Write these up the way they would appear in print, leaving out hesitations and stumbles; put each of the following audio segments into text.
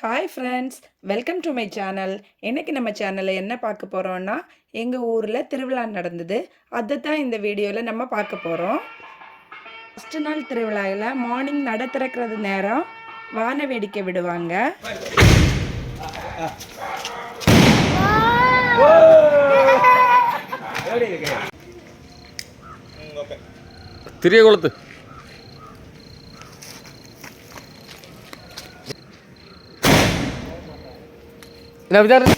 Hi friends, welcome to my channel. இன்றைக்கி நம்ம சேனலில் என்ன பார்க்க போகிறோன்னா, எங்கள் ஊரில் திருவிழா நடந்தது. அதை தான் இந்த வீடியோவில் நம்ம பார்க்க போகிறோம். ஃபஸ்ட்டு நாள் திருவிழாவில் மார்னிங் நட திறக்கிறது நேரம் வான வேடிக்கை விடுவாங்க. திரிய கொளுத்து என்ன விசாரணை?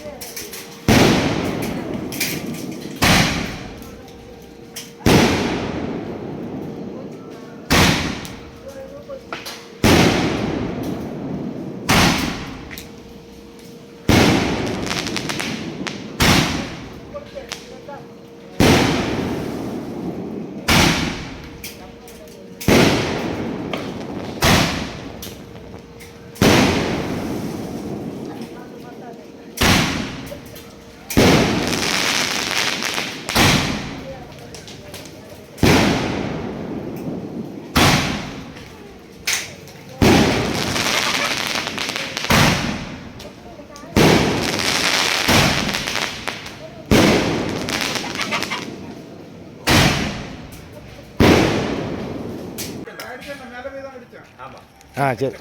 சரி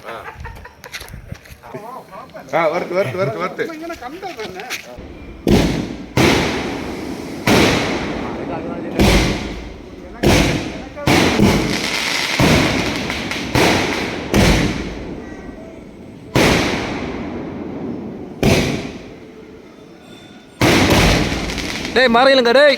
வருது டேய் மாறிலுங்க டேய்.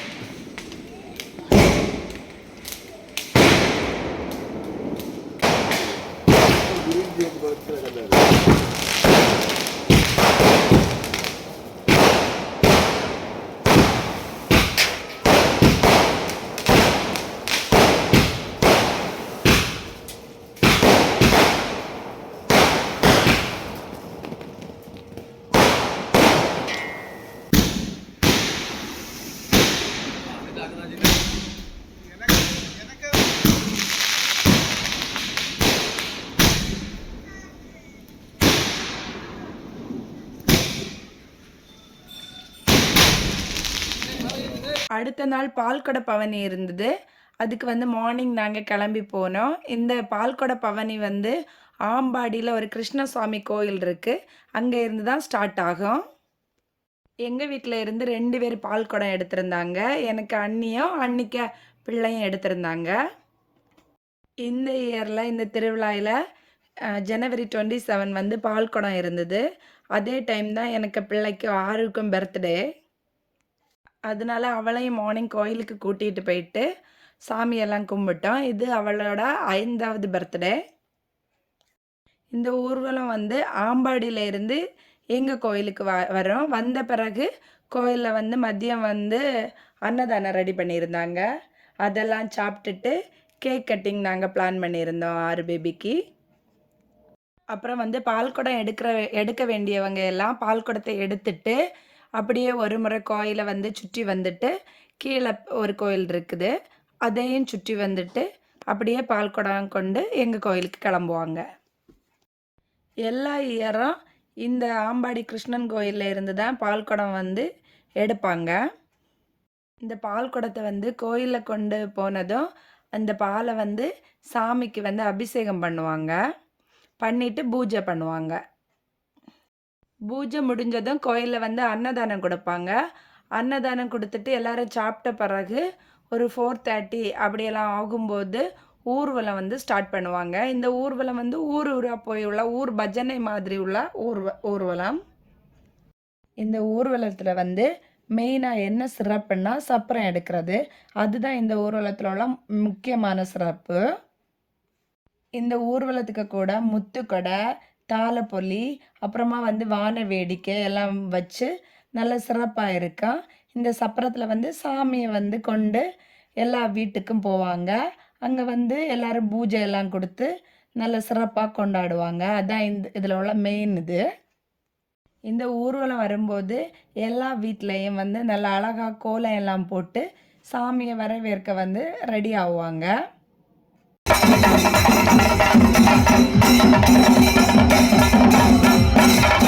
அடுத்த நாள் பால்குட பவனி இருந்தது. அதுக்கு மார்னிங் நாங்கள் கிளம்பி போனோம். இந்த பால்குட பவனி ஆம்பாடியில் ஒரு கிருஷ்ணசுவாமி கோயில் இருக்குது. அங்கே இருந்து தான் ஸ்டார்ட் ஆகும். எங்கள் வீட்டில் இருந்து 2 பேர் பால்குடம் எடுத்திருந்தாங்க. எனக்கு அண்ணியும் அன்னிக்க பிள்ளையும் எடுத்திருந்தாங்க. இந்த இயரில் இந்த திருவிழாவில் ஜனவரி 27 பால்குடம் இருந்தது. அதே டைம் தான் எனக்கு பிள்ளைக்கு 6க்கும் பர்த்டே. அதனால அவளையும் மார்னிங் கோயிலுக்கு கூட்டிகிட்டு போயிட்டு சாமியெல்லாம் கும்பிட்டோம். இது அவளோட 5வது பர்த்டே. இந்த ஊர்வலம் ஆம்பாடியில் இருந்து எங்கள் கோயிலுக்கு வரோம். வந்த பிறகு கோயிலில் மதியம் அன்னதானம் ரெடி பண்ணியிருந்தாங்க. அதெல்லாம் சாப்பிட்டுட்டு கேக் கட்டிங் நாங்கள் பிளான் பண்ணியிருந்தோம் 6 பேபிக்கு. அப்புறம் பால்குடம் எடுக்க வேண்டியவங்க எல்லாம் பால்குடத்தை எடுத்துட்டு அப்படியே ஒரு முறை கோயிலை சுற்றி வந்துட்டு கீழே ஒரு கோயில் இருக்குது, அதையும் சுற்றி வந்துட்டு அப்படியே பால்குடம் கொண்டு எங்கள் கோயிலுக்கு கிளம்புவாங்க. எல்லா இயரும் இந்த ஆம்பாடி கிருஷ்ணன் கோயிலில் இருந்து தான் பால்குடம் எடுப்பாங்க. இந்த பால்குடத்தை கோயிலில் கொண்டு போனதும் அந்த பாலை சாமிக்கு அபிஷேகம் பண்ணுவாங்க. பண்ணிவிட்டு பூஜை பண்ணுவாங்க. பூஜை முடிஞ்சதும் கோயிலில் அன்னதானம் கொடுப்பாங்க. அன்னதானம் கொடுத்துட்டு எல்லோரும் சாப்பிட்ட பிறகு ஒரு 4:30 அப்படியெல்லாம் ஆகும்போது ஊர்வலம் ஸ்டார்ட் பண்ணுவாங்க. இந்த ஊர்வலம் ஊராக போய் உள்ள ஊர் பஜனை மாதிரி உள்ள ஊர்வலம். இந்த ஊர்வலத்தில் மெயினாக என்ன சிறப்புன்னா சப்பரம் எடுக்கிறது. அதுதான் இந்த ஊர்வலத்தில் உள்ள முக்கியமான சிறப்பு. இந்த ஊர்வலத்துக்கு கூட முத்துக்கொடை, தாளப்பொலி, அப்புறமா வான வேடிக்கை எல்லாம் வச்சு நல்ல சிறப்பாக இருக்கும். இந்த சப்பரத்தில் சாமியை கொண்டு எல்லா வீட்டுக்கும் போவாங்க. அங்கே எல்லோரும் பூஜை எல்லாம் கொடுத்து நல்ல சிறப்பாக கொண்டாடுவாங்க. அதுதான் இதில் உள்ள மெயின் இது. இந்த ஊர்வலம் வரும்போது எல்லா வீட்லேயும் நல்ல அழகாக கோலம் எல்லாம் போட்டு சாமியை வரவேற்க ரெடி ஆகுவாங்க. Thank you.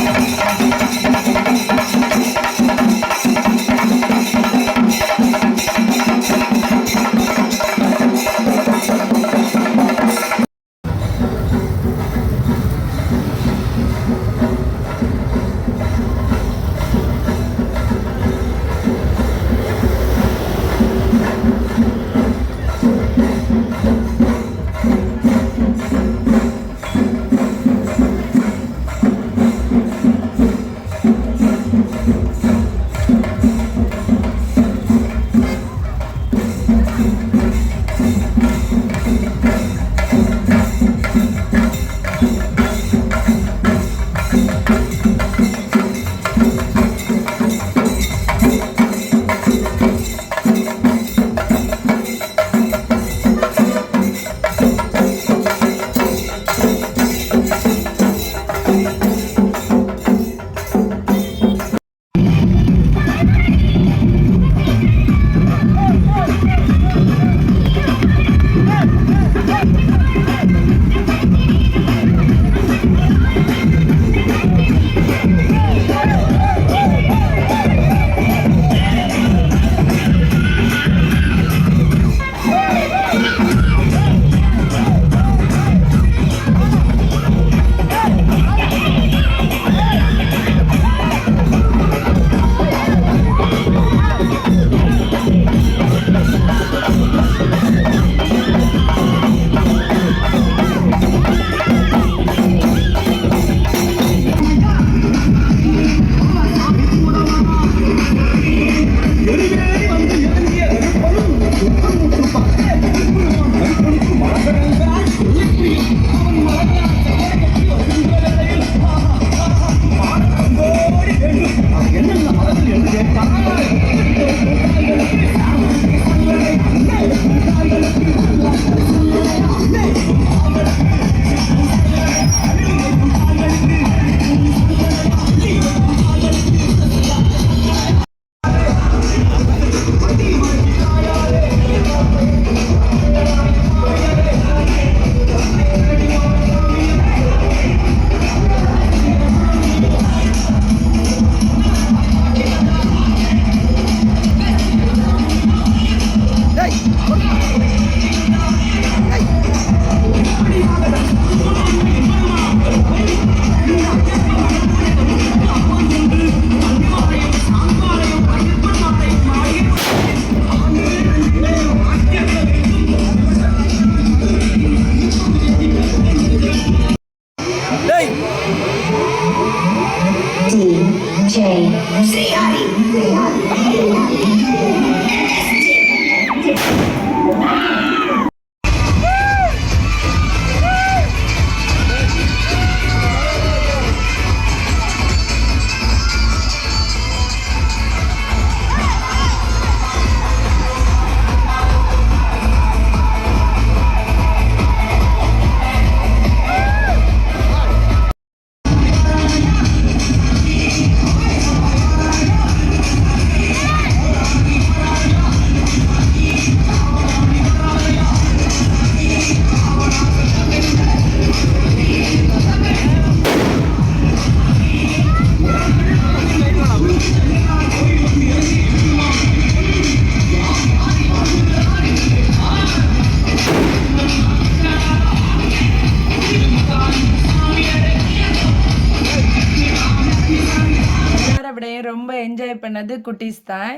விடையும் ரொம்ப என்ஜாய் பண்ணது குட்டீஸ் தான்.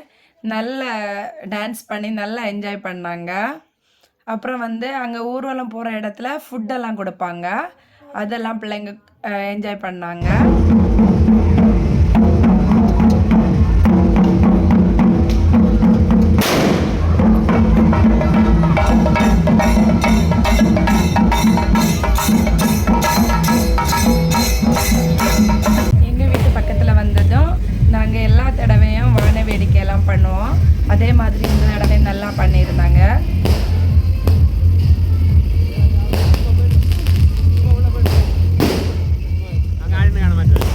நல்ல டான்ஸ் பண்ணி நல்லா என்ஜாய் பண்ணாங்க. அப்புறம் வந்து அங்கே ஊர்வலம் போகிற இடத்துல ஃபுட்டெல்லாம் கொடுப்பாங்க. அதெல்லாம் பிள்ளைங்க என்ஜாய் பண்ணாங்க. நாங்கள் எல்லா தடவையும் வான வேடிக்கையெல்லாம் பண்ணுவோம். அதே மாதிரி இந்த தடவை நல்லா பண்ணியிருந்தாங்க. அங்கே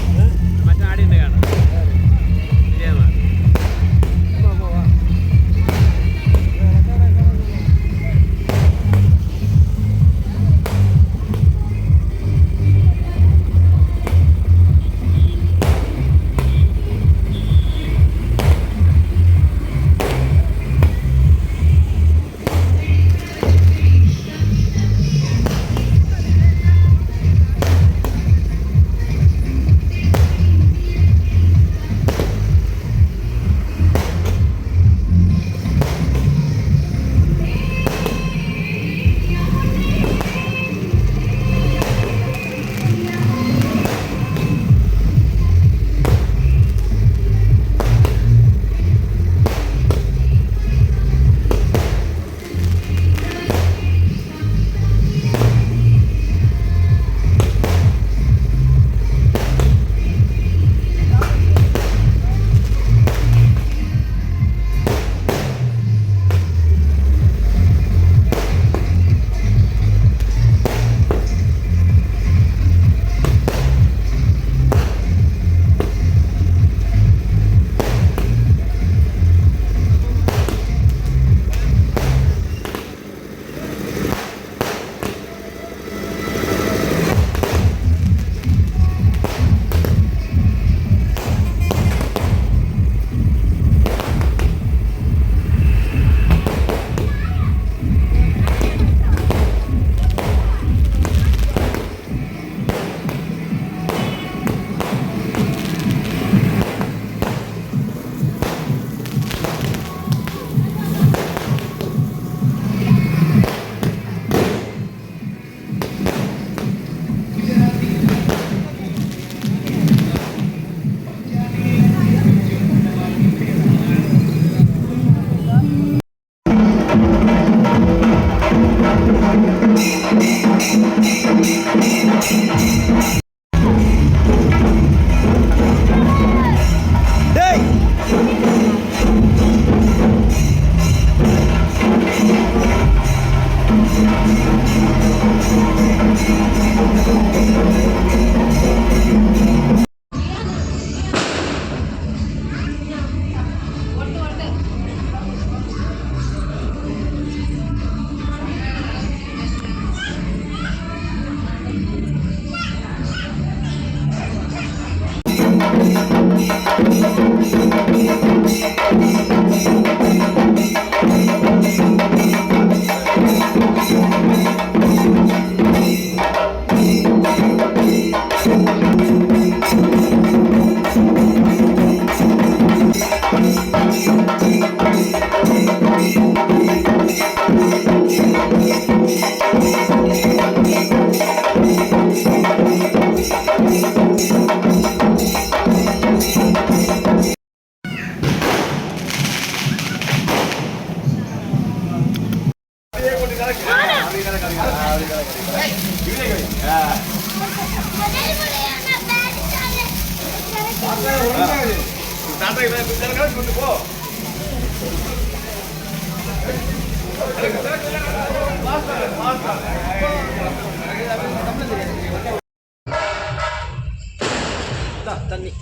தண்ணி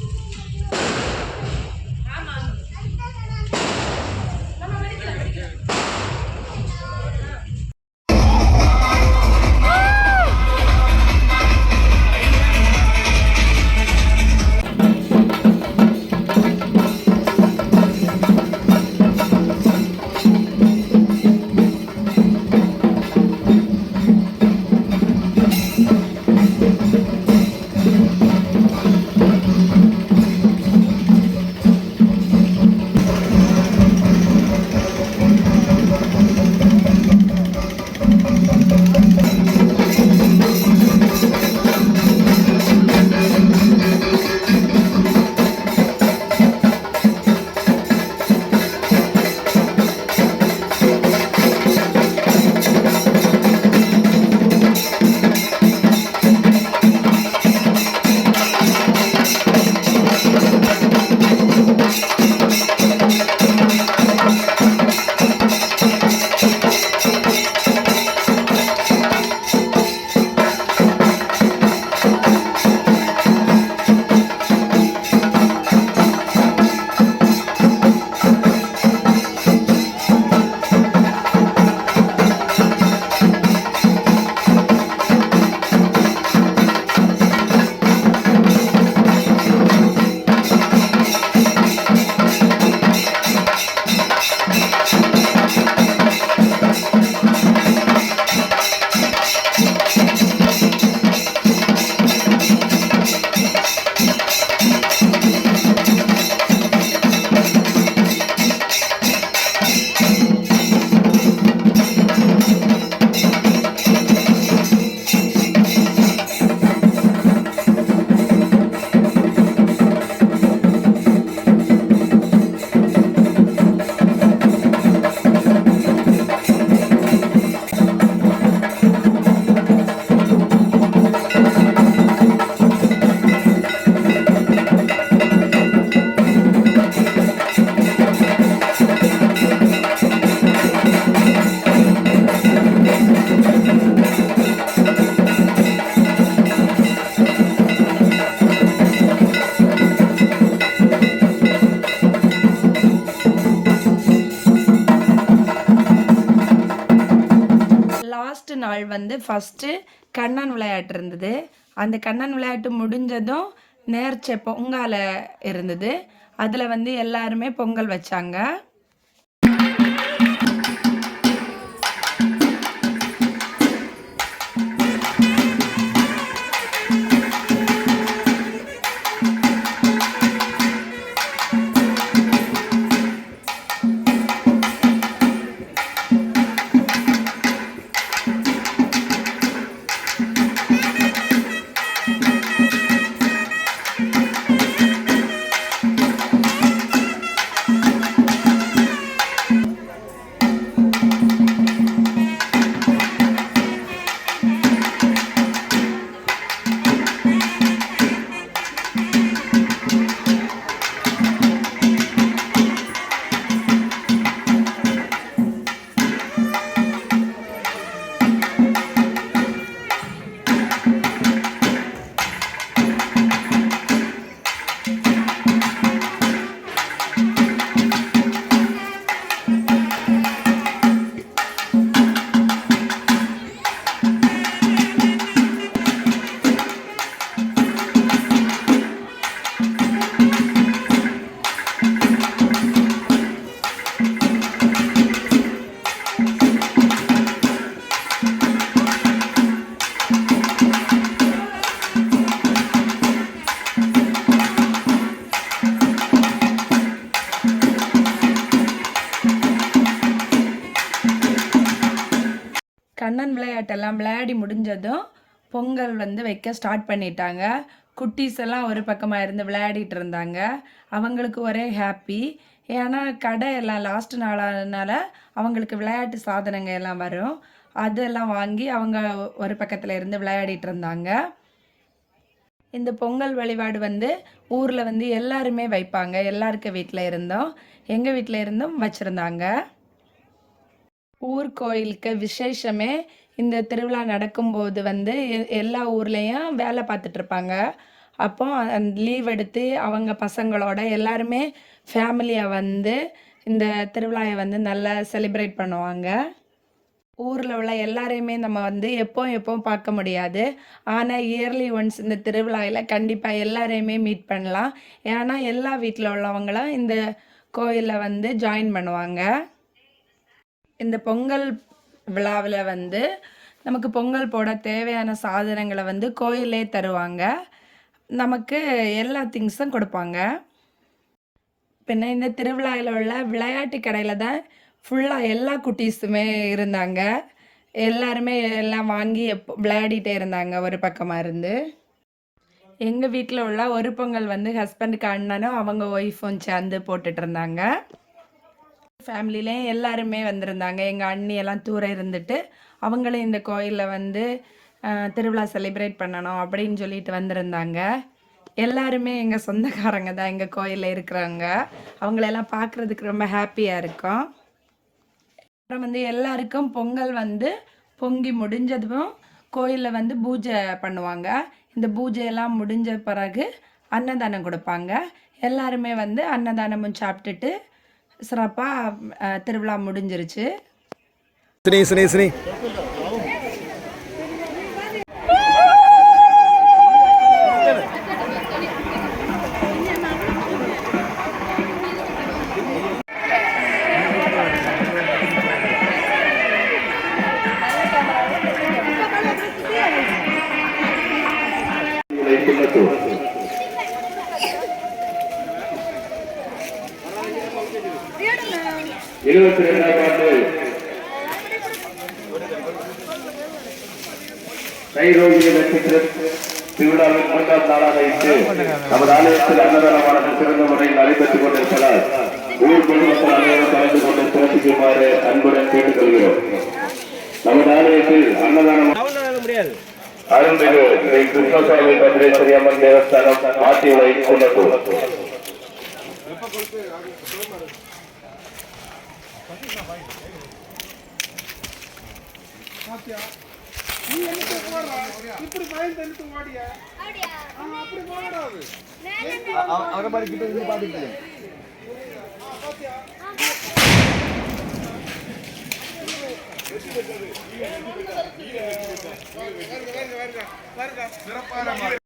லாஸ்ட் நாள் வந்து ஃபஸ்ட்டு கண்ணன் விளையாட்டு இருந்தது. அந்த கண்ணன் விளையாட்டு முடிஞ்சதும் நேர்ச்சை பொங்கல் இருந்தது. அதில் வந்து எல்லாருமே பொங்கல் வச்சாங்க. கண்ணன் விளையாட்டெல்லாம் விளையாடி முடிஞ்சதும் பொங்கல் வந்து வைக்க ஸ்டார்ட் பண்ணிட்டாங்க. குட்டீஸ் எல்லாம் ஒரு பக்கமாக இருந்து விளையாடிட்டு இருந்தாங்க. அவங்களுக்கு ஒரே ஹாப்பி. ஏன்னா கடை எல்லாம் லாஸ்ட் நாளானதுனால அவங்களுக்கு விளையாட்டு சாதனங்கள் எல்லாம் வரும். அதெல்லாம் வாங்கி அவங்க ஒரு பக்கத்தில் இருந்து விளையாடிட்டு இருந்தாங்க. இந்த பொங்கல் வழிபாடு வந்து ஊரில் வந்து எல்லாருமே வைப்பாங்க. எல்லாருக்கு வீட்டில் இருந்தும் எங்கள் வீட்டில் இருந்தும் வச்சுருந்தாங்க. ஊர் கோயிலுக்கு விசேஷமே இந்த திருவிழா நடக்கும்போது வந்து எல்லா ஊர்லேயும் வேலை பார்த்துட்ருப்பாங்க. அப்போ லீவ் எடுத்து அவங்க பசங்களோட எல்லாருமே ஃபேமிலியாக வந்து இந்த திருவிழாவை வந்து நல்லா செலிப்ரேட் பண்ணுவாங்க. ஊரில் உள்ள எல்லாரையுமே நம்ம வந்து எப்போவும் பார்க்க முடியாது. ஆனால் இயர்லி ஒன்ஸ் இந்த திருவிழாவில் கண்டிப்பாக எல்லாரையுமே மீட் பண்ணலாம். ஏன்னா எல்லா வீட்டில் உள்ளவங்களும் இந்த கோயிலில் வந்து ஜாயின் பண்ணுவாங்க. இந்த பொங்கல் விழாவில் வந்து நமக்கு பொங்கல் போட தேவையான சாதனங்களை வந்து கோயிலே தருவாங்க. நமக்கு எல்லா திங்ஸும் கொடுப்பாங்க. பின்ன இந்த திருவிழாவில் உள்ள விளையாட்டு கடையில் தான் ஃபுல்லாக எல்லா குட்டீஸுமே இருந்தாங்க. எல்லாருமே எல்லாம் வாங்கி விளையாடிட்டே இருந்தாங்க ஒரு பக்கமாக இருந்து. எங்கள் வீட்டில் உள்ள ஒரு பொங்கல் வந்து ஹஸ்பண்டுக்கு அண்ணனும் அவங்க ஒய்ஃபும் சேர்ந்து போட்டுட்டு இருந்தாங்க. ஃபேமிலியிலே எல்லாருமே வந்திருந்தாங்க. எங்கள் அண்ணி எல்லாம் தூரம் இருந்துட்டு அவங்களும் இந்த கோயிலில் வந்து திருவிழா செலிப்ரேட் பண்ணணும் அப்படின்னு சொல்லிட்டு வந்திருந்தாங்க. எல்லாருமே எங்கள் சொந்தக்காரங்க தான் எங்கள் கோயிலில் இருக்கிறவங்க. அவங்களெல்லாம் பார்க்குறதுக்கு ரொம்ப ஹாப்பியாக இருக்கும். அப்புறம் வந்து எல்லாருக்கும் பொங்கல் வந்து பொங்கி முடிஞ்சதும் கோயிலில் வந்து பூஜை பண்ணுவாங்க. இந்த பூஜையெல்லாம் முடிஞ்ச பிறகு அன்னதானம் கொடுப்பாங்க. எல்லாருமே வந்து அன்னதானமும் சாப்பிட்டுட்டு சிறப்பாக திருவிழா முடிஞ்சிருச்சு. சினி கைரோகிய நட்சத்திர திருவிழாவின் 3ஆம் நாளாக இன்று நமது ஆலயத்தில் அன்னதானமானது சிறந்த முறையில் நடைபெற்றுக் கொண்டிருப்பதால் ஊர் பொதுமக்கள் அனைவரும் கலந்து கொண்டு சிறப்பிக்குமாறு அன்புடன் கேட்டுக்கொள்கிறோம். நமது ஆலயத்தில் அன்னதானம் அருள்மிகு ஸ்ரீ கிருஷ்ணசுவாமி பத்ரேஸ்வரி அம்மன் தேவஸ்தானம் ஆத்தியுளை குன்னத்தூர். இப்படி பயந்து தனித்து ஓடியா அப்படி போடாது அவரை மாதிரி கிட்ட இருந்து பார்த்துட்டு சிறப்பான